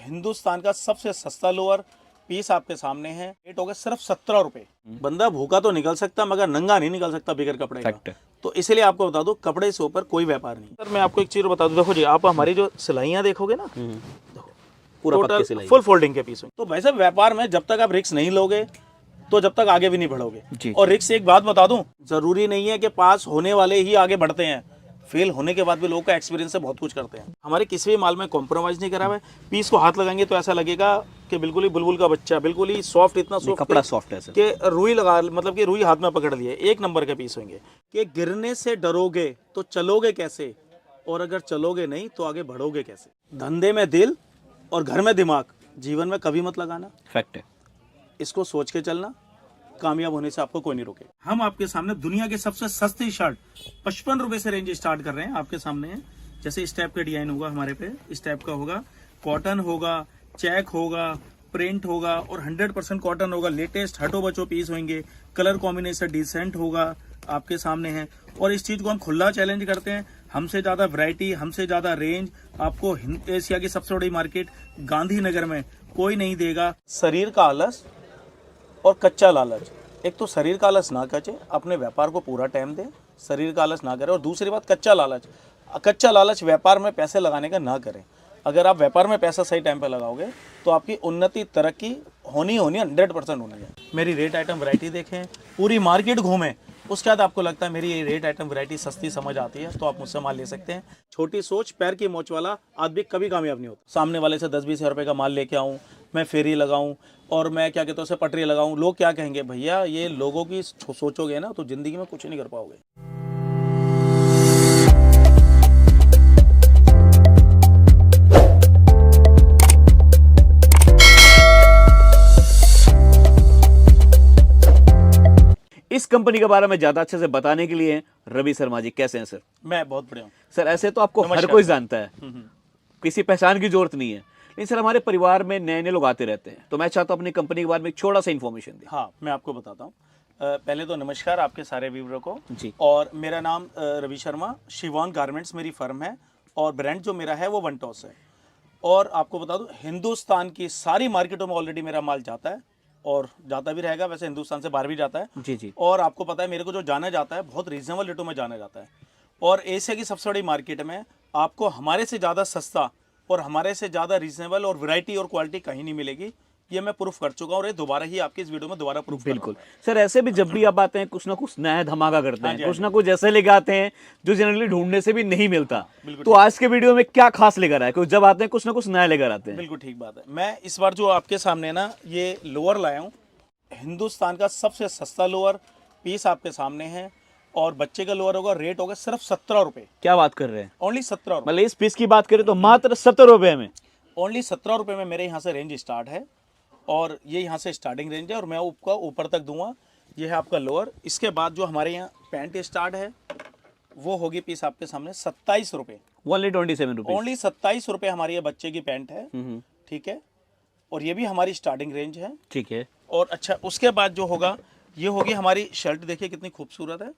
हिंदुस्तान का सबसे सस्ता लोअर पीस आपके सामने है। रेट होगा सिर्फ 17 रुपए। बंदा भूखा तो निकल सकता मगर नंगा नहीं निकल सकता बगैर कपड़े का। तो इसलिए आपको बता दो कपड़े से ऊपर कोई व्यापार नहीं। सर मैं आपको एक चीज बता दूं, देखो जी आप हमारी जो सिलाइयाँ देखोगे ना, देखो पूरा टोटल फुल फोल्डिंग के पीस। तो वैसे व्यापार में जब तक आप रिस्क नहीं लोगे तो जब तक आगे भी नहीं बढ़ोगे। और रिस्क एक बात बता दूं, जरूरी नहीं है कि पास होने वाले ही आगे बढ़ते हैं, फेल होने के बाद भी लोगों का एक्सपीरियंस से बहुत कुछ करते हैं। हमारे किसी भी माल में कॉम्प्रोमाइज नहीं करा हुआ है। पीस को हाथ लगाएंगे तो ऐसा लगेगा कि बिल्कुल ही बुलबुल का बच्चा, बिल्कुल ही सॉफ्ट, इतना सॉफ्ट कपड़ा सॉफ्ट है कि रुई लगा, मतलब कि रुई हाथ में पकड़ लिए। एक नंबर के पीस होंगे कि गिरने से डरोगे तो चलोगे कैसे, और अगर चलोगे नहीं तो आगे बढ़ोगे कैसे। धंधे में दिल और घर में दिमाग, जीवन में कभी मत लगाना। फैक्ट है, इसको सोच के चलना, कामयाब होने से आपको कोई नहीं रोके। हम आपके सामने दुनिया के सबसे सस्ती शर्ट 55 रुपए से रेंज स्टार्ट कर रहे हैं। आपके सामने है, जैसे इस टाइप का डिजाइन होगा हमारे पे, इस टाइप का होगा, कॉटन होगा, चेक होगा, प्रिंट होगा और 100% कॉटन होगा। लेटेस्ट हटो बचो पीस होंगे, कलर कॉम्बिनेशन डिसेंट होगा आपके सामने है। और इस चीज को हम खुला चैलेंज करते हैं, हमसे ज्यादा वैरायटी, हमसे ज्यादा रेंज आपको एशिया की सबसे बड़ी मार्केट गांधीनगर में कोई नहीं देगा। शरीर का आलस और कच्चा लालच, एक तो शरीर का आलस ना कचे, अपने व्यापार को पूरा टाइम दे, शरीर का आलस ना करे। और दूसरी बात कच्चा लालच व्यापार में पैसे लगाने का ना करें। अगर आप व्यापार में पैसा सही टाइम पे लगाओगे तो आपकी उन्नति तरक्की होनी 100% होनी है। मेरी रेट आइटम वैरायटी देखें, पूरी मार्केट घूमें, उसके बाद आपको लगता है मेरी ये रेट आइटम वैरायटी सस्ती समझ आती है तो आप मुझसे माल ले सकते हैं। छोटी सोच पैर की मोच वाला आदमी कभी कामयाब नहीं होता। सामने वाले से 10-20 हज़ार रुपये का माल लेके आऊँ, मैं फेरी लगाऊं और मैं क्या कहते हैं उसे पटरी लगाऊं, लोग क्या कहेंगे। भैया ये लोगों की सोचोगे ना तो जिंदगी में कुछ नहीं कर पाओगे। इस कंपनी के बारे में ज्यादा अच्छे से बताने के लिए रवि शर्मा जी, कैसे हैं सर? मैं बहुत बढ़िया हूँ सर। ऐसे तो आपको हर कोई जानता है, किसी पहचान की जरूरत नहीं है, लेकिन सर हमारे परिवार में नए नए लोग आते रहते हैं, तो मैं चाहता हूँ अपनी कंपनी के बारे में एक छोटा सा इन्फॉर्मेशन दें। हाँ मैं आपको बताता हूँ। पहले तो नमस्कार आपके सारे व्यूअर को जी। और मेरा नाम रवि शर्मा, शिवान गारमेंट्स मेरी फर्म है और ब्रांड जो मेरा है वो वन टॉस है। और आपको बता दूं हिंदुस्तान की सारी मार्केटों में ऑलरेडी मेरा माल जाता है और जाता भी रहेगा, वैसे हिंदुस्तान से बाहर भी जाता है। जी जी। और आपको पता है मेरे को जो जाना जाता है बहुत रीजनेबल रेटों में जाना जाता है। और एशिया की सबसे बड़ी मार्केट में आपको हमारे से ज़्यादा सस्ता और हमारे से ज़्यादा रीजनेबल और वैरायटी और क्वालिटी कहीं नहीं मिलेगी। ये मैं प्रूफ कर चुका हूँ और ये दोबारा ही आपकी इस वीडियो में दोबारा प्रूफ बिल्कुल सर। ऐसे भी जब भी आप आते हैं कुछ ना कुछ नया धमाका करते हैं, हाँ कुछ ना कुछ ऐसे लेकर आते हैं जो जनरली ढूंढने से भी नहीं मिलता। बिल्कुल तो आज के वीडियो में क्या खास लेकर आए? क्योंकि जब आते हैं कुछ ना कुछ नया लेकर आते हैं। बिल्कुल ठीक बात है। मैं इस बार जो आपके सामने ना ये लोअर लाया हूँ, हिंदुस्तान का सबसे सस्ता लोअर पीस आपके सामने है और बच्चे का लोअर होगा, रेट होगा सिर्फ 17 रुपए। क्या बात कर रहे हैं? ओनली 17 रुपए। मतलब इस पीस की बात करें तो मात्र 17 रुपए में, ओनली 17 रुपए में मेरे यहाँ से रेंज स्टार्ट है और ये यहाँ से स्टार्टिंग रेंज है और मैं आपका ऊपर तक दूंगा। ये है आपका लोअर। इसके बाद जो हमारे यहाँ पैंट स्टार्ट है वो होगी पीस आपके सामने 27 रुपए। ओनली 27 रुपए। ओनली 27 रुपए हमारी ये बच्चे की पैंट है, ठीक है। और ये भी हमारी स्टार्टिंग रेंज है, ठीक है। और अच्छा उसके बाद जो होगा ये होगी हमारी शर्ट, देखिए कितनी खूबसूरत है।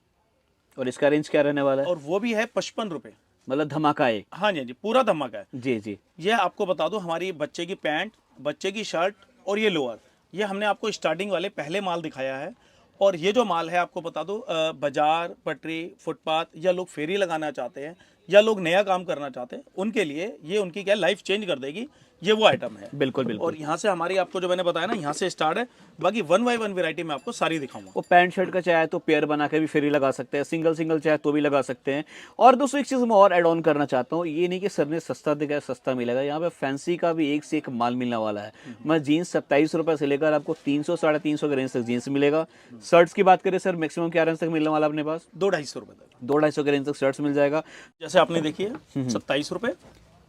और इसका रेंज क्या रहने वाला है? और वो भी है 55 रुपए। मतलब धमाका है। हाँ जी, पूरा धमाका है। जी जी। ये आपको बता दूं हमारी बच्चे की पैंट, बच्चे की शर्ट और ये लोअर, ये हमने आपको स्टार्टिंग वाले पहले माल दिखाया है। और ये जो माल है आपको बता दो बाजार, पटरी, फुटपाथ या लोग फेरी लगाना चाहते हैं या लोग नया काम करना चाहते हैं, उनके लिए ये उनकी क्या लाइफ चेंज कर देगी। ये वो आइटम है। बिल्कुल बिल्कुल। और यहाँ से हमारी आपको जो मैंने बताया ना, यहाँ से स्टार्ट है, बाकी 1 बाय 1 वैरायटी में आपको सारी दिखाऊंगा। वो पैंट शर्ट का चाहे तो पेयर बना के भी फेरी लगा सकते हैं, सिंगल सिंगल चाहे तो भी लगा सकते हैं। और दोस्तों एक चीज़ मैं और ऐड ऑन करना चाहता हूँ, ये नहीं कि सर ने सस्ता दिखाया सस्ता मिलेगा, यहाँ पे फैंसी का भी एक से एक माल मिलने वाला है। मैं जीन्स 27 रुपये से लेकर आपको 300-350 के रेंज तक जीन्स मिलेगा। शर्ट्स की बात करें सर, मैक्सिमम क्या रेंज तक मिलने वाला अपने पास? 200-250 रुपये तक। 200-250 के रेंज तक शर्ट्स मिल जाएगा। जैसे आपने देखिए 27 रुपये,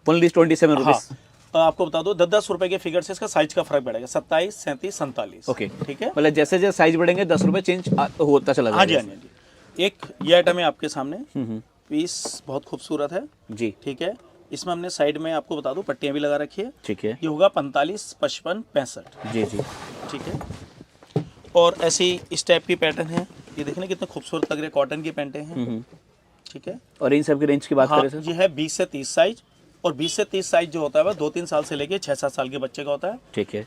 ओनली 27 रुपीज। आपको बता दो 10-10 रुपए के फिगर से इसका साइज का फर्क बढ़ेगा, 27, 37, 47। ओके ठीक है। मतलब जैसे जैसे साइज बढ़ेंगे 10 रुपए चेंज होता चला हाँ जी, जाएगा। हाँ जी, हाँ जी। एक ये आइटम है आपके सामने, पीस बहुत खूबसूरत है जी। ठीक है। इसमें हमने साइड में आपको बता दूं पट्टियां भी लगा रखी है। ठीक है। ये होगा 45, 55, 65। जी जी। ठीक है। और ऐसी इस टाइप की पैटर्न है, ये देखने कितने खूबसूरत लग रहे, कॉटन की पैंटें हैं। ठीक है। और इन सब की रेंज की बात हाँ, करें सर? ये है 20 से 30 साइज और 20 से 30 साइज जो होता है वह 2-3 साल से लेके 6-7 साल के बच्चे का होता है। ठीक है।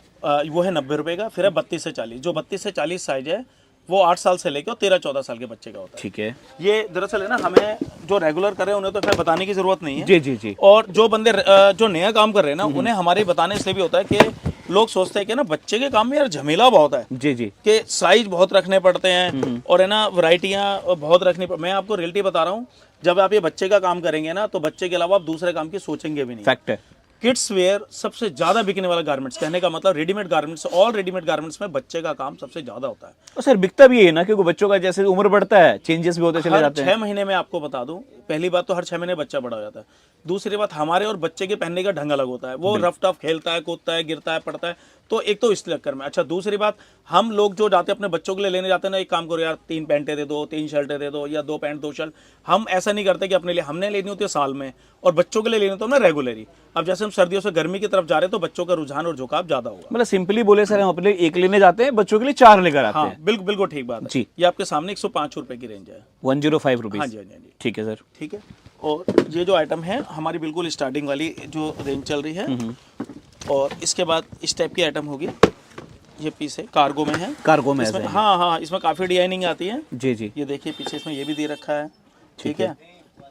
वो है 90 रुपए का। फिर है 32 से 40, जो 32 से 40 साइज है वो 8 साल से लेके और 13-14 साल के बच्चे का होता है। ठीक है। ये दरअसल है ना, हमें जो रेगुलर कर रहे हैं उन्हें तो खैर बताने की जरूरत नहीं है। जी जी जी। और जो बंदे जो नया काम कर रहे हैं ना, उन्हें हमारे बताने इसलिए भी होता है कि लोग सोचते हैं कि ना बच्चे के काम में यार झमेला बहुत है जी जी। कि साइज बहुत रखने पड़ते हैं और है ना वैरायटियां बहुत रखनी मैं आपको रियलिटी बता रहा हूँ, जब आप ये बच्चे का काम करेंगे ना तो बच्चे के अलावा आप दूसरे काम की सोचेंगे भी नहीं। फैक्ट है। किड्स वेयर सबसे ज्यादा बिकने वाला गारमेंट्स, कहने का मतलब readymade garments, all readymade garments में बच्चे का काम सबसे ज्यादा होता है। और सर बिकता भी है ना, क्योंकि बच्चों का जैसे उम्र बढ़ता है चेंजेस भी होते चले हर जाते हैं। 6 महीने में आपको बता दूं, पहली बात तो हर 6 महीने बच्चा बड़ा हो जाता है। दूसरी बात, हमारे और बच्चे के पहनने का ढंग अलग होता है। वो रफ टफ खेलता है, कूदता है, गिरता है, पड़ता है, तो एक तो इस चक्कर में। अच्छा, दूसरी बात, हम लोग जो जाते हैं अपने बच्चों के लिए लेने जाते हैं ना, एक काम करो यार 3 पैंटें दे दो, 3 शर्टें दे दो, या 2 पैंट 2 शर्ट। हम ऐसा नहीं करते कि अपने लिए, हमने लेनी होती है साल में, और बच्चों के लिए लेनी होती है ना रेगुलरली। अब जैसे हम सर्दियों से गर्मी की तरफ जा रहे हैं तो बच्चों का रुझान और झुकाव ज्यादा होगा। मतलब सिंपली बोले सर, हम अपने लिए एक लेने जाते हैं, बच्चों के लिए 4 लेकर आते हाँ, हैं। बिल्कुल बिल्कुल ठीक बात है जी। ये आपके सामने 105 रुपए की रेंज है। 105 रुपीज। हाँ जी, हाँ जी, हाँ जी। ठीक है सर। ठीक है। और ये जो आइटम है हमारी बिल्कुल स्टार्टिंग वाली जो रेंज चल रही है, और इसके बाद इस टाइप की आइटम होगी। ये पीस है, कार्गो में है। कार्गो में इसमें ऐसा है। हाँ हाँ, इसमें काफ़ी डिजाइनिंग आती है। जी जी। ये देखिए पीछे इसमें ये भी दे रखा है। ठीक है।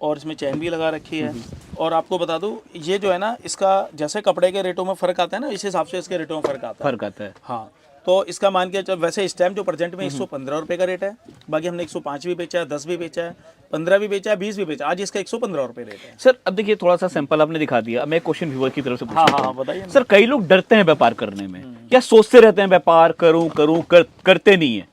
और इसमें चैन भी लगा रखी है। और आपको बता दूं, ये जो है ना, इसका जैसे कपड़े के रेटों में फ़र्क आता है ना, इस हिसाब से इसके रेटों में फ़र्क आता है। फर्क आता है। हाँ, तो इसका मान के चल, वैसे इस टाइम जो प्रेजेंट में 115 रुपये का रेट है। बाकी हमने 105 भी बेचा है, 10 भी बेचा है, 15 भी बेचा है, 20 भी बेचा। आज इसका 115 रुपये रेट है। सर अब देखिए, थोड़ा सा सैंपल आपने दिखा दिया। अब मैं क्वेश्चन व्यूअर की तरफ से हाँ पूछता हाँ हूँ। बताइए। सर कई लोग डरते हैं व्यापार करने में, क्या सोचते रहते हैं व्यापार करूं करूं करते नहीं है,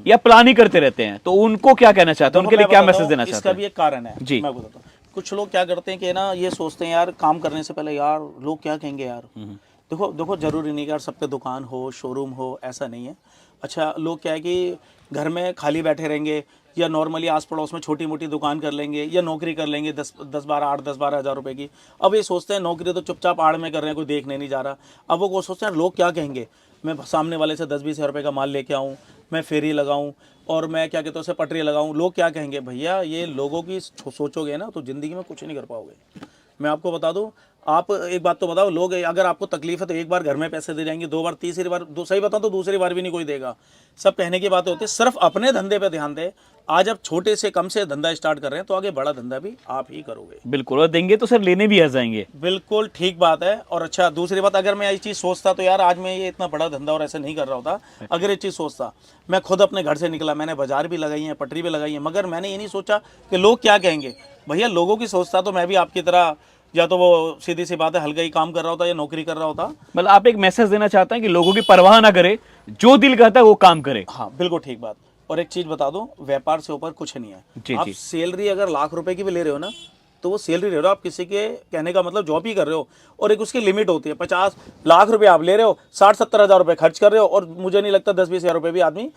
या प्लान ही करते रहते हैं, तो उनको क्या कहना चाहते हैं, उनके लिए क्या मैसेज देना चाहते इसका हैं? भी एक कारण है जी। मैं बताता हूँ। कुछ लोग क्या करते हैं कि ना, ये सोचते हैं यार काम करने से पहले यार लोग क्या कहेंगे यार। देखो देखो, जरूरी नहीं कि यार सब पे दुकान हो, शोरूम हो, ऐसा नहीं है। अच्छा, लोग क्या है कि घर में खाली बैठे रहेंगे, या नॉर्मली आस पड़ोस में छोटी मोटी दुकान कर लेंगे, या नौकरी कर लेंगे 10-12 हज़ार रुपए की। अब ये सोचते हैं नौकरी तो चुपचाप आड़ में कर रहे हैं, कोई देखने नहीं जा रहा। अब वो सोचते हैं लोग क्या कहेंगे, मैं सामने वाले से 10-20 हज़ार रुपये का माल लेके आऊँ, मैं फेरी लगाऊँ, और मैं क्या कहते हैं उसे पटरी लगाऊँ, लोग क्या कहेंगे। भैया ये लोगों की सोचोगे ना तो ज़िंदगी में कुछ नहीं कर पाओगे। मैं आपको बता दूं, आप एक बात तो बताओ, लोग अगर आपको तकलीफ है तो एक बार घर में पैसे दे जाएंगे, 2 बार, तीसरी बार, सही बताऊं तो दूसरी बार भी नहीं कोई देगा। सब कहने की बातें होती है। सिर्फ अपने धंधे पे ध्यान दे। आज आप छोटे से कम से धंधा स्टार्ट कर रहे हैं तो आगे बड़ा धंधा भी आप ही करोगे। बिल्कुल, और देंगे तो सर लेने भी आ जाएंगे। बिल्कुल ठीक बात है। और अच्छा, दूसरी बात, अगर मैं ये चीज़ सोचता तो यार आज मैं ये इतना बड़ा धंधा और ऐसे नहीं कर रहा होता। अगर ये चीज़ सोचता, मैं खुद अपने घर से निकला, मैंने बाजार भी लगाई है, पटरी भी लगाई है, मगर मैंने ये नहीं सोचा कि लोग क्या कहेंगे। भैया लोगों की सोचता तो मैं भी आपकी तरह, या तो वो सीधी सी बात है हल्का ही काम कर रहा होता या नौकरी कर रहा होता। मतलब आप एक मैसेज देना चाहते हैं कि लोगों की परवाह ना करे, जो दिल कहता है वो काम करे। हाँ बिल्कुल ठीक बात। और एक चीज बता दो, व्यापार से ऊपर कुछ नहीं जी, है। आप जी। सैलरी अगर लाख रुपए की भी ले रहे हो ना, तो वो सैलरी ले रहे हो, आप किसी के कहने का मतलब जॉब ही कर रहे हो। और एक उसकी लिमिट होती है। 50 लाख रुपए आप ले रहे हो, 60-70 हज़ार रुपए खर्च कर रहे हो, और मुझे नहीं लगता 10-20 हज़ार रुपए भी आदमी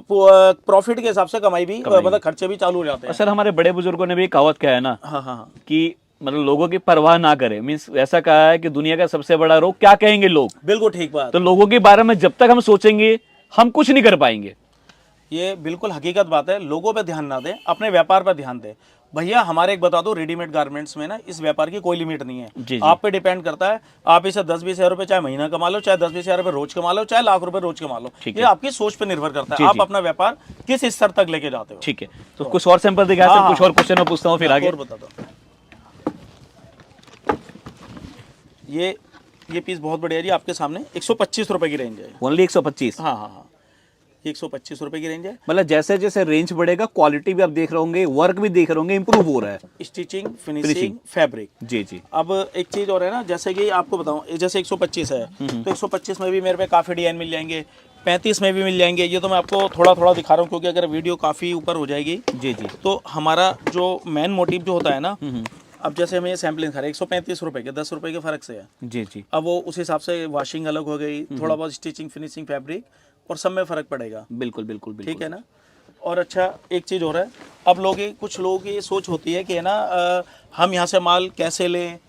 प्रॉफिट के हिसाब से कमाई भी, मतलब खर्चे भी चालू हो जाते हैं। सर हमारे बड़े बुजुर्गों ने भी एक कहावत कहा है ना, हाँ हाँ हाँ, कि मतलब लोगों की परवाह ना करे, मीन्स ऐसा कहा है कि दुनिया का सबसे बड़ा रोग क्या कहेंगे लोग। बिल्कुल ठीक बात। तो लोगों के बारे में जब तक हम सोचेंगे हम कुछ नहीं कर पाएंगे। ये बिल्कुल हकीकत बात है। लोगों पे ध्यान ना दें, अपने व्यापार पर ध्यान दें। भैया हमारे एक बता दो, रेडीमेड गारमेंट्स में ना इस व्यापार की कोई लिमिट नहीं है। जी, जी। आप पे डिपेंड करता है। आप इसे 10-20 हज़ार रुपए चाहे महीना कमा लो, चाहे 10-20 हज़ार रुपए रोज कमा लो, चाहे लाख रुपए रोज कमा लो। ठीक ये है। आपकी सोच पे निर्भर करता जी, है, जी। आप अपना व्यापार किस स्तर तक लेके जाते हो। ठीक है, तो कुछ और सैंपल दिखाया हाँ, सर, हाँ, कुछ और क्वेश्चन मैं पूछता हूँ फिर आगे। और बता दो। ये पीस बहुत बढ़िया है जी, आपके सामने 125 रुपए की रेंज है। ओनली 125। हाँ हाँ हाँ, 125 रुपए की रेंज है। मतलब जैसे जैसे रेंज बढ़ेगा क्वालिटी भी आप देख रहे होंगे, वर्क भी देख रहे होंगे, इंप्रूव हो रहा है। Stitching, finishing, fabric. जी जी। अब एक चीज और है ना, जैसे कि आपको बताऊं, जैसे 125 है तो 125 में भी मेरे पे काफी डिजाइन मिल जाएंगे, 35 में भी मिल जाएंगे। ये तो मैं आपको थोड़ा थोड़ा दिखा रहा हूँ, क्योंकि अगर वीडियो काफी ऊपर हो जाएगी जी जी। तो हमारा जो मेन मोटिव जो होता है ना, अब जैसे हमें ये सैम्पलिंग खा रहे 135 रुपए के, 10 रुपए के फर्क से है। जी जी। अब वो उस हिसाब से वॉशिंग अलग हो गई, थोड़ा बहुत स्टिचिंग, फिनिशिंग, फैब्रिक, और सब में फर्क पड़ेगा। बिल्कुल बिल्कुल बिल्कुल। ठीक है ना। और अच्छा, एक चीज़ और है, अब कुछ लोगों की ये सोच होती है कि है ना, हम यहाँ से माल कैसे लें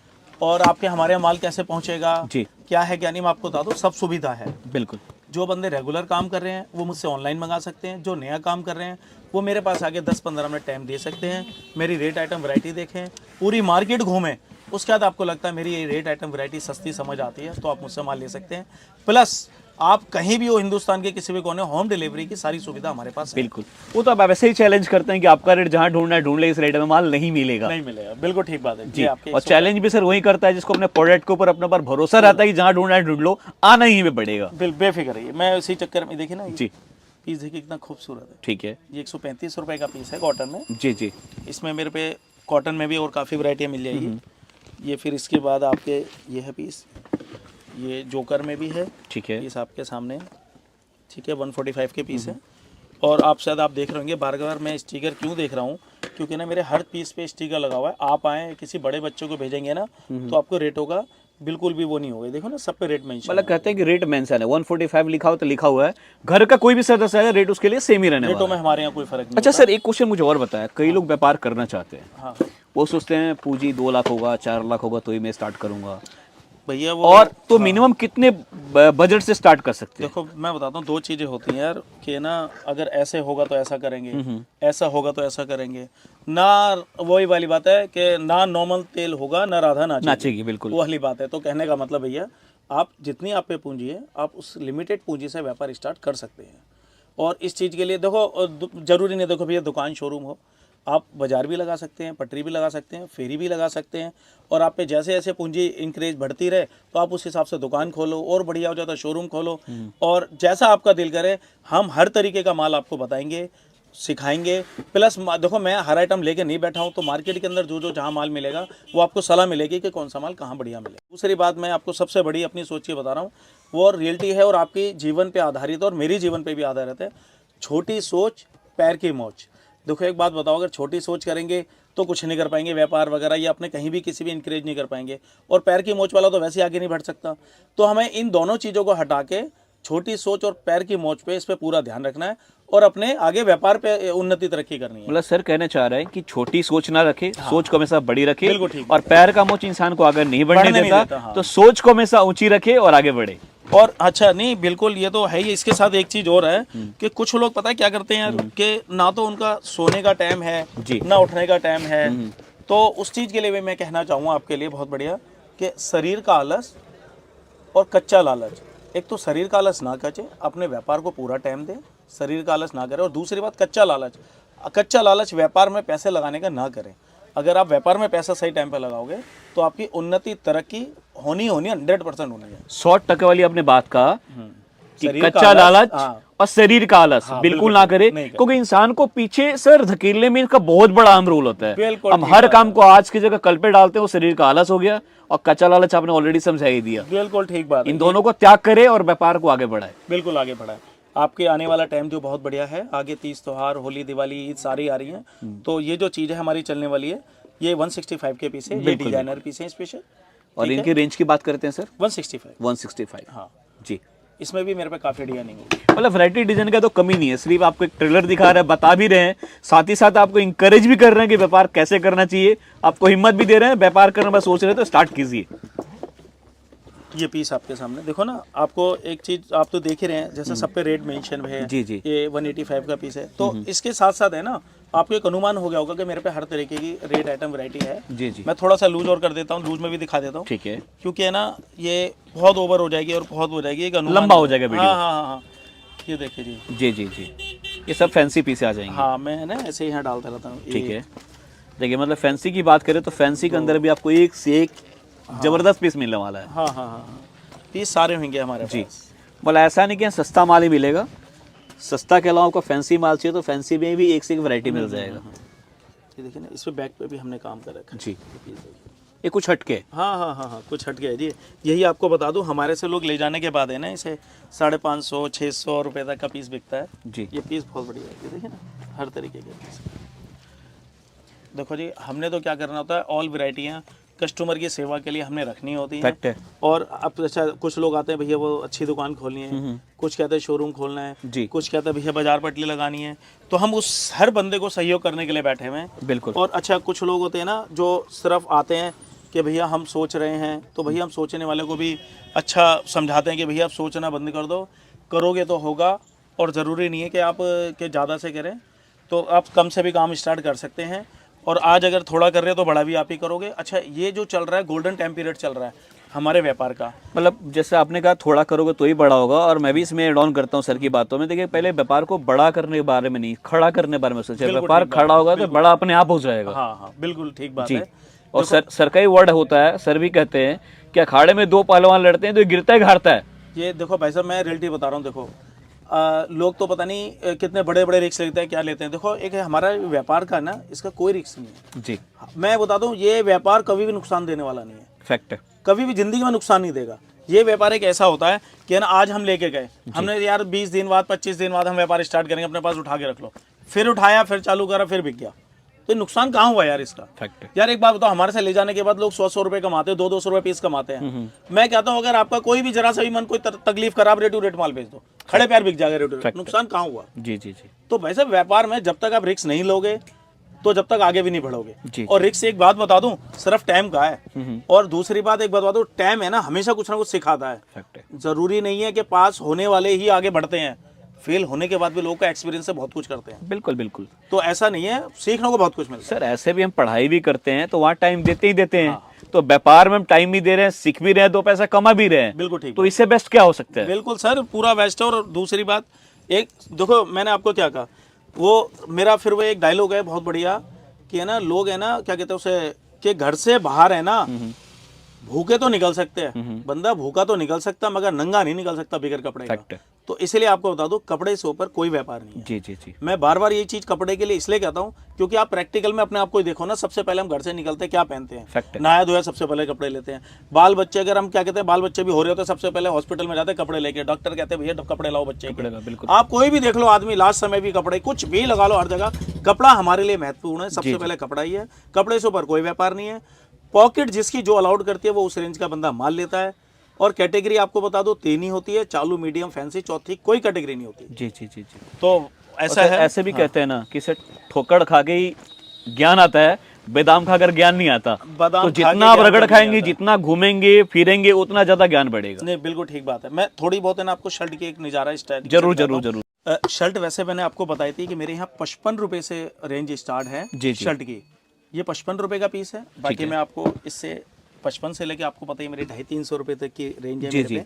और आपके हमारे यहाँ माल कैसे पहुँचेगा, जी। क्या है क्या नहीं, मैं आपको बता दूँ, सब सुविधा है। बिल्कुल। जो बंदे रेगुलर काम कर रहे हैं वो मुझसे ऑनलाइन मंगा सकते हैं, जो नया काम कर रहे हैं वो मेरे पास आके 10-15 मिनट टाइम दे सकते हैं, मेरी रेट आइटम वैरायटी देखें, पूरी मार्केट घूमें, उसके बाद आपको लगता है मेरी ये रेट आइटम वैरायटी सस्ती समझ आती है तो आप मुझसे माल ले सकते हैं। प्लस आप कहीं भी हो हिंदुस्तान के किसी भी कोने, होम डिलीवरी की सारी सुविधा हमारे पास है। बिल्कुल, वो तो आप वैसे ही चैलेंज करते हैं कि आपका रेट जहाँ ढूंढना है ढूंढ ले, इस रेट में माल नहीं मिलेगा। नहीं मिलेगा, बिल्कुल ठीक बात है जी। आपके। और चैलेंज भी सर वही करता है जिसको अपने प्रोडक्ट के ऊपर अपने पर भरोसा रहता है कि जहाँ ढूंढना है ढूंढ लो, आना ही में पड़ेगा। बेफिक्र रहिए, मैं इसी चक्कर में देखिए ना जी, पीस देखिए कितना खूबसूरत है। ठीक है, ये 135 रुपए का पीस है कॉटन में। जी जी। इसमें मेरे पे कॉटन में भी और काफ़ी वैरायटियाँ मिल जाएगी। ये फिर इसके बाद आपके ये है पीस, ये जोकर में भी है, ठीक है, पीस आपके सामने, ठीक है 145 के पीस है। और आप शायद आप देख रहे होंगे बार बार मैं स्टिकर क्यों देख रहा हूँ, क्योंकि ना मेरे हर पीस पे स्टिकर लगा हुआ है। आप आए किसी बड़े बच्चों को भेजेंगे ना तो आपको रेट होगा बिल्कुल भी वो नहीं होगा। देखो ना सब पे रेट मेंशन, मतलब कहते हैं कि रेट मेंशन है 145 लिखा हो तो लिखा हुआ है, घर का कोई भी सदस्य है रेट उसके लिए सेम ही रहने वाला रेटों में है। हमारे यहाँ कोई फर्क नहीं अच्छा होता। सर, एक क्वेश्चन मुझे और बताया, कई लोग व्यापार करना चाहते हैं, हाँ वो सोचते हैं पूंजी 2 लाख होगा 4 लाख होगा तो ही मैं स्टार्ट करूंगा, भैया वो और तो मिनिमम कितने बजट से स्टार्ट कर सकते हैं? देखो मैं बताता हूँ, दो चीज़ें होती हैं यार कि ना, अगर ऐसे होगा तो ऐसा करेंगे, ऐसा होगा तो ऐसा करेंगे ना। वही वाली बात है कि ना नॉर्मल तेल होगा ना राधा नाचेगी, बिल्कुल। वो वाली बात है। तो कहने का मतलब भैया, आप जितनी आप पे पूंजी है आप उस लिमिटेड पूंजी से व्यापार स्टार्ट कर सकते हैं। और इस चीज़ के लिए देखो जरूरी नहीं, देखो भैया दुकान शोरूम हो, आप बाजार भी लगा सकते हैं, पटरी भी लगा सकते हैं, फेरी भी लगा सकते हैं। और आप पे जैसे जैसे पूंजी इंक्रीज बढ़ती रहे तो आप उस हिसाब से दुकान खोलो, और बढ़िया हो जाता है शोरूम खोलो। और जैसा आपका दिल करे हम हर तरीके का माल आपको बताएंगे, सिखाएंगे। प्लस देखो मैं हर आइटम लेके नहीं बैठा हूँ, तो मार्केट के अंदर जो जो जहाँ माल मिलेगा वो आपको सलाह मिलेगी कि कौन सा माल कहाँ बढ़िया मिले। दूसरी बात मैं आपको सबसे बड़ी अपनी सोच के बता रहा हूँ, वो रियलिटी है और आपकी जीवन पे आधारित और मेरी जीवन पे भी आधारित है। छोटी सोच पैर की मौज। देखो एक बात बताओ, अगर छोटी सोच करेंगे तो कुछ नहीं कर पाएंगे, व्यापार वगैरह या अपने कहीं भी किसी भी इंकरेज नहीं कर पाएंगे। और पैर की मोच वाला तो वैसे आगे नहीं बढ़ सकता। तो हमें इन दोनों चीज़ों को हटा के छोटी सोच और पैर की मोच पे, इस पे पूरा ध्यान रखना है और अपने आगे व्यापार पे उन्नति तरक्की करनी है। मतलब सर कहना चाह रहे हैं कि छोटी सोच ना रखे, सोच को हमेशा बड़ी रखे, बिल्कुल ठीक। और पैर का मोच इंसान को आगे नहीं बढ़ने देता, हाँ। तो सोच को हमेशा ऊंची रखे और आगे बढ़े। और अच्छा नहीं, बिल्कुल ये तो है ही। इसके साथ एक चीज और है कि कुछ लोग पता है क्या करते हैं यार, कि ना तो उनका सोने का टाइम है ना उठने का टाइम है। तो उस चीज के लिए भी मैं कहना चाहूँगा आपके लिए बहुत बढ़िया, कि शरीर का आलस और कच्चा लालच। एक तो शरीर का आलस ना कचे, अपने व्यापार को पूरा टाइम दे, शरीर का आलस ना करे। और दूसरी बात कच्चा लालच, कच्चा लालच व्यापार में पैसे लगाने का ना करें। अगर आप व्यापार में पैसा सही टाइम पे लगाओगे तो आपकी उन्नति तरक्की होनी 100% होनी है। 100% वाली आपने बात कहा कि शरीर का कच्चा आलस, लालच हाँ। और शरीर का आलस बिल्कुल ना करे, क्योंकि इंसान को पीछे सर धकेलने में इसका बहुत बड़ा अहम रोल होता है। बिल्कुल हम हर काम को आज की जगह कल पे डालते हैं, वो शरीर का आलस हो गया, और कच्चा लालच आपने ऑलरेडी समझा ही दिया। बिल्कुल ठीक बात है। इन दोनों को त्याग करे और व्यापार को आगे बढ़ाए। बिल्कुल आगे बढ़ाए। आपके आने वाला टाइम जो बहुत बढ़िया है, आगे 30 त्योहार, होली, दिवाली, ईद सारी आ रही हैं। तो ये जो चीज़ है हमारी चलने वाली है, ये 165 के पीस है, ये डिजाइनर पीस है स्पेशल। और इनकी रेंज की बात करते हैं सर, 165। हाँ जी। इसमें भी मेरे पे काफ़ी डिजाइनिंग होगी। मतलब वैरायटी डिजाइन का तो कमी नहीं है, सिर्फ आपको एक ट्रेलर दिखा रहे हैं, बता भी रहे हैं, साथ ही साथ आपको इंकरेज भी कर रहे हैं कि व्यापार कैसे करना चाहिए, आपको हिम्मत भी दे रहे हैं, व्यापार करना बस सोच रहे हैं तो स्टार्ट कीजिए। ये पीस आपके सामने देखो ना, आपको एक चीज आप तो देख ही रहे हैं, जैसे सब पे रेट मेंशन है जी जी। ये 185 का पीस है। तो इसके साथ साथ है ना, आपको एक अनुमान हो गया होगा कि मेरे पे हर तरीके की रेट आइटम वैरायटी है। जी जी। मैं थोड़ा सा लूज और कर देता हूँ, लूज में भी दिखा देता हूँ, ठीक है, क्योंकि है ना ये बहुत ओवर हो जाएगी और बहुत हो जाएगी, एक अनुमान लंबा हो जाएगा वीडियो। हाँ हाँ हाँ हाँ, ये देखिए जी जी जी जी, ये सब फैंसी पीस आ जाएंगे। हाँ, मैं ना ऐसे ही यहाँ डालता रहता हूँ। ठीक है, देखिए मतलब फैंसी की बात करें तो फैंसी के अंदर भी आपको एक से एक जबरदस्त पीस मिलने वाला है। हाँ हाँ हाँ, पीस सारे होंगे हमारे जी। पास। मतलब ऐसा नहीं कि सस्ता माल ही मिलेगा, सस्ता के अलावा आपको फैंसी माल चाहिए तो फैंसी में भी एक से एक वैरायटी मिल जाएगा। ये देखिए ना, इस पे बैक पे भी हमने काम कर रखा है जी। ये कुछ हटके, हाँ हाँ हाँ हाँ, कुछ हट गया जी। यही आपको बता दूं, हमारे से लोग ले जाने के बाद है ना, इसे 550 600 रुपए तक का पीस बिकता है जी। ये पीस बहुत बढ़िया है, ये देखिए ना, हर तरीके के पीस। देखो जी, हमने तो क्या करना होता है, ऑल वैरायटियाँ कस्टमर की सेवा के लिए हमने रखनी होती है। और अब अच्छा, कुछ लोग आते हैं भैया वो अच्छी दुकान खोलनी है, कुछ कहते हैं शोरूम खोलना है जी, कुछ कहते हैं भैया बाजार पटली लगानी है। तो हम उस हर बंदे को सहयोग करने के लिए बैठे हुए हैं। बिल्कुल। और अच्छा, कुछ लोग होते हैं ना जो सिर्फ आते हैं कि भैया हम सोच रहे हैं, तो भैया हम सोचने वाले को भी अच्छा समझाते हैं कि भैया आप सोचना बंद कर दो, करोगे तो होगा। और ज़रूरी नहीं है कि आप के ज़्यादा से करें, तो आप कम से भी काम स्टार्ट कर सकते हैं। और आज अगर थोड़ा कर रहे हो तो बड़ा भी आप ही करोगे। अच्छा, ये जो चल रहा है गोल्डन टाइम पीरियड चल रहा है हमारे व्यापार का। मतलब जैसे आपने कहा थोड़ा करोगे तो ही बड़ा होगा, और मैं भी इसमें एड ऑन करता हूँ सर की बातों में। देखिए पहले व्यापार को बड़ा करने के बारे में नहीं, खड़ा करने के बारे में सोचे। व्यापार खड़ा होगा तो बड़ा अपने आप हो जाएगा। हाँ हाँ, बिल्कुल ठीक बात जी। है। और सर का ही वर्ड होता है, सर भी कहते हैं कि अखाड़े में दो पहलवान लड़ते हैं तो गिरता है हारता है। ये देखो भाई साहब, मैं रियलिटी बता रहा हूँ। देखो लोग तो पता नहीं कितने बड़े बड़े रिस्क लेते हैं, क्या लेते हैं। देखो एक है हमारा व्यापार का ना, इसका कोई रिस्क नहीं है जी। मैं बता दूं, ये व्यापार कभी भी नुकसान देने वाला नहीं है। फैक्ट है। कभी भी जिंदगी में नुकसान नहीं देगा। ये व्यापार एक ऐसा होता है कि ना आज हम लेके गए, हमने यार 20 दिन बाद 25 दिन बाद हम व्यापार स्टार्ट करेंगे, अपने पास उठा के रख लो, फिर उठाया, फिर चालू करा, फिर बिक गया, तो नुकसान कहाँ हुआ यार इसका। फैक्ट है। यार एक बात बताओ, हमारे से ले जाने के बाद लोग 100 रुपए कमाते हैं, 200 रुपए पीस कमाते हैं। मैं कहता हूँ अगर आपका कोई भी जरा सा भी मन कोई तकलीफ खराब, रेट टू रेट माल बेच दो, खड़े पैर बिक जाएगा, रेट टू रेट, नुकसान कहाँ हुआ। जी जी जी। तो वैसे व्यापार में जब तक आप रिस्क नहीं लोगे तो जब तक आगे भी नहीं बढ़ोगे। जी। और रिस्क एक बात बता दूं, सिर्फ टाइम का है। और दूसरी बात एक बात बता दूं, टाइम है ना हमेशा कुछ ना कुछ सिखाता है। फैक्ट है। जरूरी नहीं है कि पास होने वाले ही आगे बढ़ते हैं, फेल होने के बाद भी लोगों का एक्सपीरियंस से बहुत कुछ करते हैं। बिल्कुल बिल्कुल। तो ऐसा नहीं है, सीखने को बहुत कुछ मिलता है। सर ऐसे भी हम पढ़ाई भी करते हैं तो वहाँ टाइम देते ही देते हैं। तो व्यापार में हम टाइम भी दे रहे हैं, सीख भी रहे हैं, दो पैसा कमा भी रहे हैं। बिल्कुल ठीक। तो इससे बेस्ट क्या हो सकता है। बिल्कुल सर, पूरा बेस्ट है। और दूसरी बात एक देखो, मैंने आपको क्या कहा, वो मेरा फिर वो एक डायलॉग है बहुत बढ़िया कि है ना, लोग है ना क्या कहते हैं उसे, कि घर से बाहर है ना भूखे तो निकल सकते हैं, बंदा भूखा तो निकल सकता मगर नंगा नहीं निकल सकता बगैर कपड़े का। फैक्ट है। तो इसलिए आपको बता दूं, कपड़े से ऊपर कोई व्यापार नहीं है। जी जी जी। मैं बार बार ये चीज कपड़े के लिए इसलिए कहता हूँ क्योंकि आप प्रैक्टिकल में अपने आप को ही देखो ना, सबसे पहले हम घर से निकलते हैं क्या पहनते हैं, फैक्ट है। नहाया धोया सबसे पहले कपड़े लेते हैं। बाल बच्चे अगर हम क्या कहते हैं, बाल बच्चे भी हो रहे होते हैं, सबसे पहले हॉस्पिटल में जाते हैं कपड़े लेके, डॉक्टर कहते हैं भैया कपड़े लाओ बच्चे के। बिल्कुल। आप कोई भी देख लो आदमी, लास्ट समय भी कपड़े, कुछ भी लगा लो, हर जगह कपड़ा हमारे लिए महत्वपूर्ण है। सबसे पहले कपड़ा ही है, कपड़े से ऊपर कोई व्यापार नहीं है। पॉकेट जिसकी जो अलाउड करती है वो उस रेंज का बंदा माल लेता है। और कैटेगरी आपको बता दो 3 ही होती है, चालू, मीडियम, फैंसी, चौथी कोई कैटेगरी नहीं होती। जी जी जी जी। तो ऐसा है। ऐसे भी कहते हैं ना कि सर ठोकर खा के ही ज्ञान आता है, बादाम खाकर ज्ञान नहीं आता। तो जितना आप रगड़ खाएंगे, जितना घूमेंगे फिरेंगे, उतना ज्यादा ज्ञान बढ़ेगा। नहीं बिल्कुल ठीक बात है। मैं थोड़ी बहुत है ना आपको शर्ट की एक नजारा स्टाइल जरूर जरूर जरूर। शर्ट वैसे मैंने आपको बताई थी कि मेरे यहाँ 55 रुपए से रेंज स्टार्ट है शर्ट की। ये 55 रुपए का पीस है। बाकी मैं आपको इससे 55 से लेके आपको पता ही मेरी 250-300 रुपए तक की रेंज है। जी जी।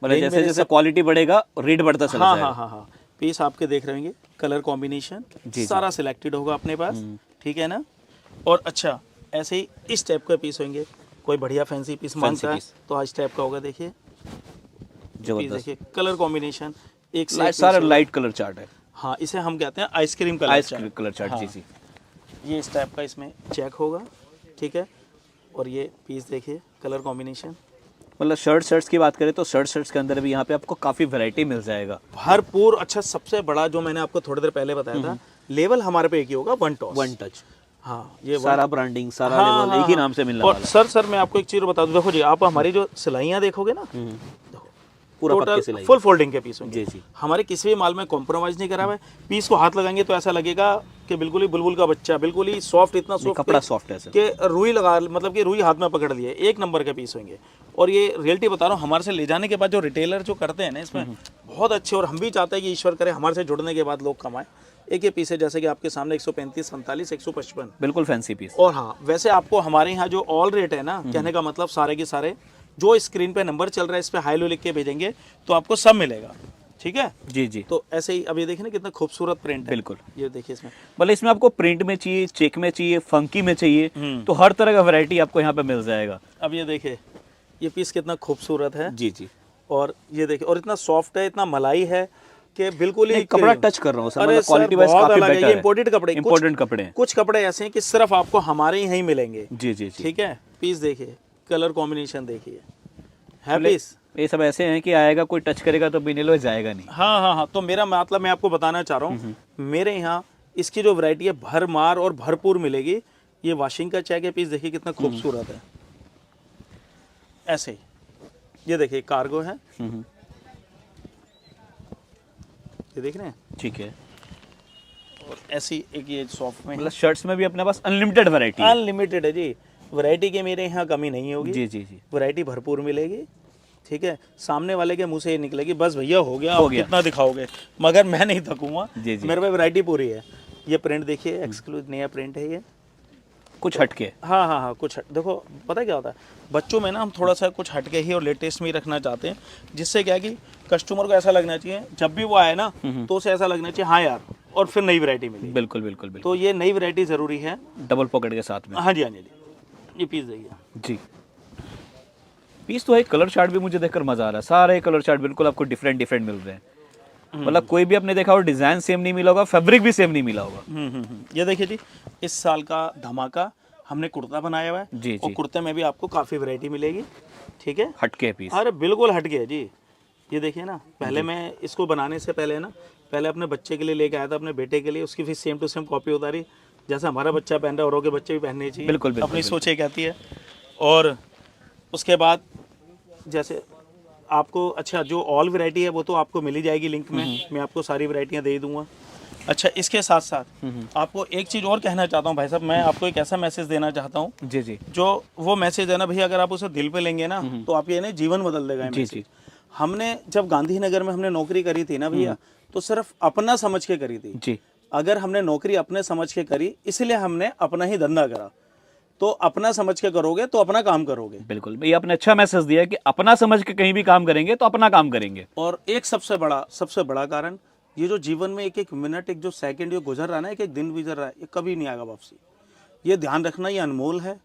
मतलब जैसे जैसे क्वालिटी बढ़ेगा रेट बढ़ता चला जाएगा। हाँ हाँ हाँ। पीस आपके देख रहे होंगे, कलर कॉम्बिनेशन सारा सिलेक्टेड होगा अपने पास, ठीक है ना। और अच्छा ऐसे ही इस टाइप का पीस होंगे, कोई बढ़िया फैंसी पीस मांगता है तो इस टाइप का होगा। देखिए जबरदस्त, देखिए कलर कॉम्बिनेशन एक सारा लाइट कलर चार्ट है। हाँ, इसे हम कहते हैं आइसक्रीम कलर चार्ट। जी जी। ये इस टाइप का इसमें चेक होगा, ठीक है। और ये पीस देखिए कलर कॉम्बिनेशन। मतलब शर्ट्स की बात करें तो शर्ट्स के अंदर भी यहाँ पे आपको काफी वैरायटी मिल जाएगा, भरपूर। अच्छा सबसे बड़ा जो मैंने आपको थोड़ी देर पहले बताया था, लेवल हमारे पे एक ही होगा, वन टच। हाँ, ये सारा ब्रांडिंग, सारा लेवल एक ही नाम से मिलने वाला है। और सर मैं आपको एक चीज बता दूं, देखो जी, आप हमारी जो सिलाइयाँ देखोगे ना, देखो पूरा टोटल पक्की सिलाई, फुल फोल्डिंग के पीस होंगे। जी जी। हमारे किसी भी माल में कॉम्प्रोमाइज नहीं करा हुआ है। पीस को हाथ लगाएंगे तो ऐसा लगेगा कि बिल्कुल ही बुलबुल का बच्चा, बिल्कुल ही सॉफ्ट, इतना सॉफ्ट कपड़ा सॉफ्ट है कि रुई लगा, मतलब कि रुई हाथ में पकड़ लिए, एक नंबर के पीस होंगे। और ये रियलिटी बता रहा हूँ, हमारे से ले जाने के बाद जो रिटेलर जो करते हैं ना इसमें बहुत अच्छे, और हम भी चाहते हैं कि ईश्वर करे हमारे से जुड़ने के बाद लोग कमाएं। एक ये पीस है जैसे कि आपके सामने 135, 45, 155, बिल्कुल फैंसी पीस। और हाँ वैसे आपको हमारे यहाँ जो ऑल रेट है ना, कहने का मतलब सारे के सारे जो स्क्रीन पे नंबर चल रहा है इस पे हाई लो लिख के भेजेंगे तो आपको सब मिलेगा, ठीक है जी जी। तो ऐसे ही अब ये देखिए ना कितना खूबसूरत प्रिंट है। बिल्कुल, ये देखिए इसमें, मतलब इसमें आपको प्रिंट में चाहिए, चेक में चाहिए, फंकी में चाहिए, तो हर तरह का वैरायटी आपको यहाँ पे मिल जाएगा। अब ये देखिए ये पीस कितना खूबसूरत है। जी जी। और ये देखिए, और इतना सॉफ्ट है, इतना मलाई है कि बिल्कुल ही कपड़ा टच कर रहा हूँ सर, अरे मतलब क्वालिटी वाइज काफी बेटर है। ये इंपोर्टेड कपड़े, इंपोर्टेड कपड़े हैं। कुछ कपड़े ऐसे हैं कि सिर्फ आपको हमारे यहाँ ही मिलेंगे। जी जी जी। ठीक है, पीस देखिए, कलर कॉम्बिनेशन देखिए, है पीस। ये सब ऐसे हैं कि आएगा कोई टच करेगा तो बिना लो जाएगा नहीं। हाँ हाँ हाँ। तो मेरा मतलब मैं आपको बताना चाह रहा हूँ, मेरे यहाँ इसकी जो वैरायटी है भरमार और भरपूर मिलेगी। ये वॉशिंग का चेक है, पीस देखिए कितना खूबसूरत है। ऐसे ही ये देखिए कार्गो है, ये देख रहे हैं, ठीक है। और ऐसी एक ये सॉफ्ट में, मतलब शर्ट्स में भी अपने पास अनलिमिटेड वैरायटी है। अनलिमिटेड है जी, वैरायटी की मेरे यहाँ कमी नहीं होगी। जी जी जी। वैरायटी भरपूर मिलेगी, ठीक है। सामने वाले के मुंह से ये निकलेगी बस भैया हो गया, कितना दिखाओगे, मगर मैं नहीं थकूंगा। जी जी। मेरे पे वैरायटी पूरी है। ये प्रिंट देखिए, एक्सक्लूसिव नया प्रिंट है ये, कुछ हटके। हाँ हाँ हाँ, कुछ देखो पता है क्या होता है, बच्चों में ना हम थोड़ा सा कुछ हटके ही और लेटेस्ट में ही रखना चाहते हैं, जिससे क्या है कि कस्टमर को ऐसा लगना चाहिए जब भी वो आए ना तो उसे ऐसा लगना चाहिए हाँ यार, और फिर नई वैरायटी मिली। बिल्कुल बिल्कुल बिल्कुल। तो ये नई वैरायटी ज़रूरी है। डबल पॉकेट के साथ में। हाँ जी हाँ जी, ये पीस देखिए जी। पीस तो है, कलर चार्ट भी मुझे देखकर मजा आ रहा है, सारे कलर चार्ट बिल्कुल आपको डिफरेंट डिफरेंट मिल रहे हैं। मतलब कोई भी आपने देखा हो डिजाइन सेम नहीं मिला होगा, फैब्रिक भी सेम नहीं मिला होगा। ये देखिए जी, इस साल का धमाका हमने कुर्ता बनाया हुआ है जी और जी। कुर्ते में भी आपको काफ़ी वैरायटी मिलेगी। ठीक है, हटके पीस। अरे बिल्कुल हट गया जी। ये देखिए ना, पहले मैं इसको बनाने से पहले ना, पहले अपने बच्चे के लिए लेके आया था, अपने बेटे के लिए, उसकी फिर सेम टू सेम कॉपी उतारी, जैसा हमारा बच्चा पहन रहा है औरों के बच्चे भी पहनने चाहिए। बिल्कुल बिल्कुल अपनी सोच ये कहती है। और उसके बाद जैसे आपको, अच्छा जो ऑल वैरायटी है वो तो आपको मिल ही जाएगी लिंक में, मैं आपको सारी वैरायटियाँ दे ही दूंगा। अच्छा, इसके साथ साथ आपको एक चीज़ और कहना चाहता हूँ भाई साहब, मैं आपको एक ऐसा मैसेज देना चाहता हूँ जी जी जो वो मैसेज है ना भैया, अगर आप उसे दिल पे लेंगे ना तो आपके ना जीवन बदल देगा। जी जी। हमने जब गांधीनगर में हमने नौकरी करी थी ना भैया, तो सिर्फ अपना समझ के करी थी। जी। अगर हमने नौकरी अपने समझ के करी, इसलिए हमने अपना ही धंधा करा। तो अपना समझ के करोगे तो अपना काम करोगे। बिल्कुल, ये आपने अच्छा मैसेज दिया कि अपना समझ के कहीं भी काम करेंगे तो अपना काम करेंगे। और एक सबसे बड़ा कारण, ये जो जीवन में एक एक मिनट, एक जो सेकंड ये गुजर रहा है ना, एक एक दिन गुजर रहा है, ये कभी नहीं आएगा वापसी। ये ध्यान रखना, ये अनमोल है।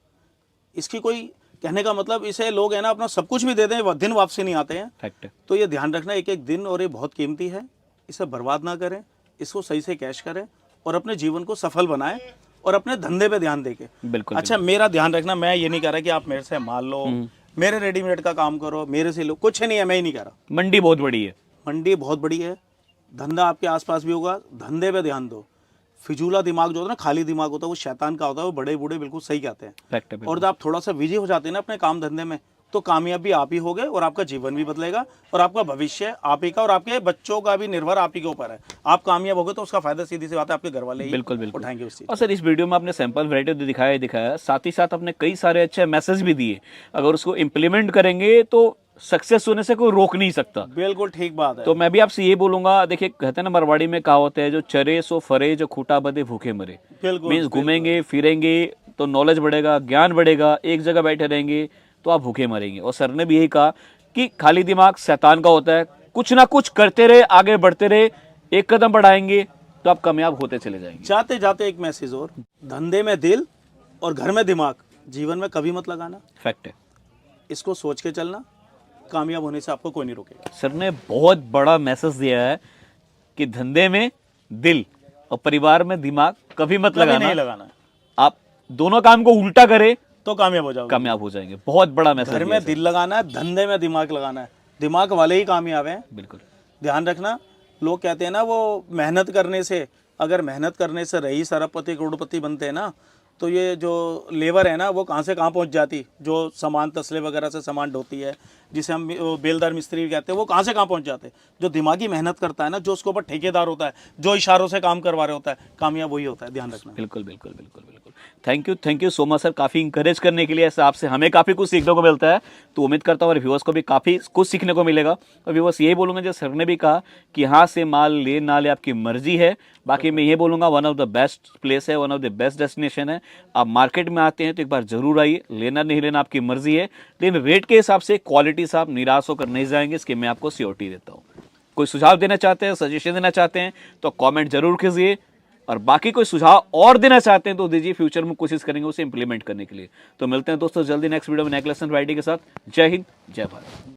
इसकी कोई कहने का मतलब, इसे लोग है ना अपना सब कुछ भी दे दें, दिन वापसी नहीं आते हैं। फैक्ट। तो ये ध्यान रखना, एक एक दिन और ये बहुत कीमती है, इसे बर्बाद ना करें, इसको सही से कैश करें और अपने जीवन को सफल बनाएं और अपने धंधे पे ध्यान देके। बिल्कुल। अच्छा, मेरा ध्यान रखना, मैं ये नहीं कह रहा कि आप मेरे से माल लो, मेरे रेडीमेड का काम करो, मेरे से लो, कुछ नहीं है, मैं ही नहीं कह रहा। मंडी बहुत बड़ी है। मंडी बहुत बड़ी है, धंधा आपके आसपास भी होगा, धंधे पे ध्यान दो। फिजूला दिमाग जो होता है ना, खाली दिमाग होता है, वो शैतान का होता है, वो बड़े बूढ़े बिल्कुल सही कहते हैं। फैक्ट है। और जब आप थोड़ा सा बिजी हो जाते हैं ना अपने काम धंधे में, तो कामयाब भी आप ही होगे और आपका जीवन भी बदलेगा और आपका भविष्य आप ही का और आपके बच्चों का भी निर्भर आप ही के ऊपर है। आप कामयाब होगे तो उसका फायदा सीधी सी बात है आपके घर वाले ही बिल्कुल बिल्कुल उठाएंगे उस चीज। और सर, इस वीडियो में आपने सैंपल वैरायटी दिखाया, साथ ही साथ आपने कई सारे अच्छे मैसेज भी दिए। अगर उसको इम्प्लीमेंट करेंगे तो सक्सेस होने से कोई रोक नहीं सकता। बिल्कुल ठीक बात है। तो मैं भी आपसे ये बोलूंगा, देखिए कहते हैं ना मारवाड़ी में कहावत है, जो चरे सो फरे, जो खूटा बदे भूखे मरे। बिल्कुल मीन्स घूमेंगे फिरेंगे तो नॉलेज बढ़ेगा, ज्ञान बढ़ेगा, एक जगह बैठे रहेंगे तो आप भूखे मरेंगे। और सर ने भी यही कहा कि खाली दिमाग शैतान का होता है, कुछ ना कुछ करते रहे, आगे बढ़ते रहे, एक कदम बढ़ाएंगे तो आप कामयाब होते चले जाएंगे। जाते जाते एक मैसेज और, धंधे में दिल और घर में दिमाग जीवन में कभी मत लगाना। फैक्ट है। इसको सोच के चलना, कामयाब होने से आपको कोई नहीं रोकेगा। सर ने बहुत बड़ा मैसेज दिया है कि धंधे में दिल और परिवार में दिमाग कभी मत कभी नहीं लगाना। आप दोनों काम को उल्टा करें तो कामयाब हो जाओगे। कामयाब हो जाएंगे। बहुत बड़ा मैसेज। घर में दिल लगाना है, धंधे में दिमाग लगाना है, दिमाग वाले ही कामयाब हैं। बिल्कुल। ध्यान रखना, लोग कहते हैं ना वो मेहनत करने से, अगर मेहनत करने से रईस अरबपति करोड़पति बनते हैं ना, तो ये जो लेबर है ना वो कहाँ से कहाँ पहुँच जाती, जो सामान तसले वगैरह से सामान ढोती है, जिसे हम बेलदार मिस्त्री कहते हैं, वो कहाँ से कहाँ पहुँच जाते हैं। जो दिमागी मेहनत करता है ना, जो उसके ऊपर ठेकेदार होता है, जो इशारों से काम करवा रहे होता है, कामयाब वही होता है। ध्यान रखना। बिल्कुल बिल्कुल बिल्कुल बिल्कुल। Thank you so much sir, काफ़ी इंकरेज करने के लिए। ऐसे आपसे हमें काफ़ी कुछ सीखने को मिलता है, तो उम्मीद करता हूँ और व्यूअर्स को भी काफ़ी कुछ सीखने को मिलेगा। और व्यूअर्स यही बोलूँगा, जो सर ने भी कहा कि यहाँ से माल ले ना ले आपकी मर्जी है, बाकी मैं ये बोलूँगा one of the best place है, one of the best destination है। आप मार्केट में आते हैं तो एक बार जरूर आइए, लेना नहीं लेना आपकी मर्जी है, लेकिन रेट के हिसाब से क्वालिटी से आप निराश होकर नहीं जाएंगे, इसकी मैं आपको श्योरिटी देता हूँ। कोई सुझाव देना चाहते हैं, सजेशन देना चाहते हैं तो कमेंट जरूर कीजिए, और बाकी कोई सुझाव और देना चाहते हैं तो दीजिए, फ्यूचर में कोशिश करेंगे उसे इंप्लीमेंट करने के लिए। तो मिलते हैं दोस्तों जल्दी नेक्स्ट वीडियो में नए लेसन वैरायटी के साथ। जय हिंद, जय भारत।